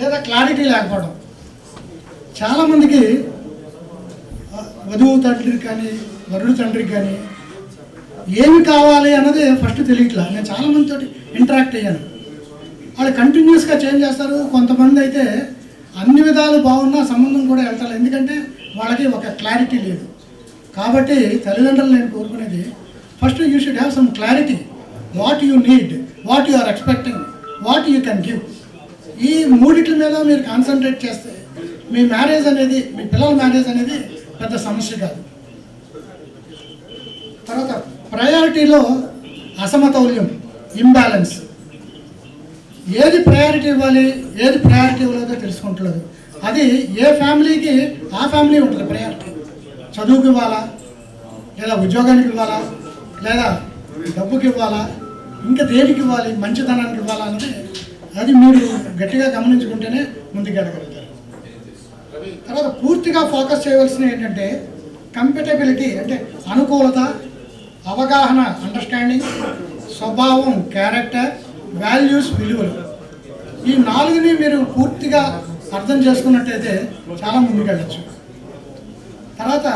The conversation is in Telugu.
లేదా క్లారిటీ లేకపోవడం. చాలామందికి వధువు తండ్రికి కానీ వరుడు తండ్రికి కానీ ఏమి కావాలి అన్నది ఫస్ట్ తెలియట్లా. నేను చాలామందితో ఇంటరాక్ట్ అయ్యాను. వాళ్ళు కంటిన్యూస్గా చేంజ్ చేస్తారు. కొంతమంది అయితే అన్ని విధాలు బాగున్నా సంబంధం కూడా వెళ్తారు, ఎందుకంటే వాళ్ళకి ఒక క్లారిటీ లేదు. కాబట్టి తల్లిదండ్రులు నేను కోరుకునేది, first you should have some clarity, what you need, what you are expecting, what you can give. ఈ మూడిట్ల మీద మీరు కాన్సన్ట్రేట్ చేస్తే మీ మ్యారేజ్ అనేది, మీ పిల్లల మ్యారేజ్ అనేది పెద్ద సమస్య కాదు. తర్వాత ప్రయారిటీలో అసమతౌల్యం, ఇంబ్యాలెన్స్. ఏది ప్రయారిటీ ఇవ్వాలి, ఏది ప్రయారిటీ ఇవ్వలేదో తెలుసుకుంటలేదు. అది ఏ ఫ్యామిలీకి ఆ ఫ్యామిలీ ఉంటుంది ప్రయారిటీ. చదువుకి ఇవ్వాలా, లేదా ఉద్యోగానికి ఇవ్వాలా, లేదా డబ్బుకి ఇవ్వాలా, ఇంకా దేనికి ఇవ్వాలి, మంచితనానికి ఇవ్వాలా అన్నది అది మీరు గట్టిగా గమనించుకుంటేనే ముందుకెళ్ళగలుగుతారు. తర్వాత పూర్తిగా ఫోకస్ చేయవలసిన ఏంటంటే కంపాటబిలిటీ, అంటే అనుకూలత, అవగాహన, అండర్స్టాండింగ్, స్వభావం, క్యారెక్టర్, వాల్యూస్, విలువలు. ఈ 4ని మీరు పూర్తిగా అర్థం చేసుకున్నట్టయితే చాలా ముందుకెళ్ళచ్చు. తర్వాత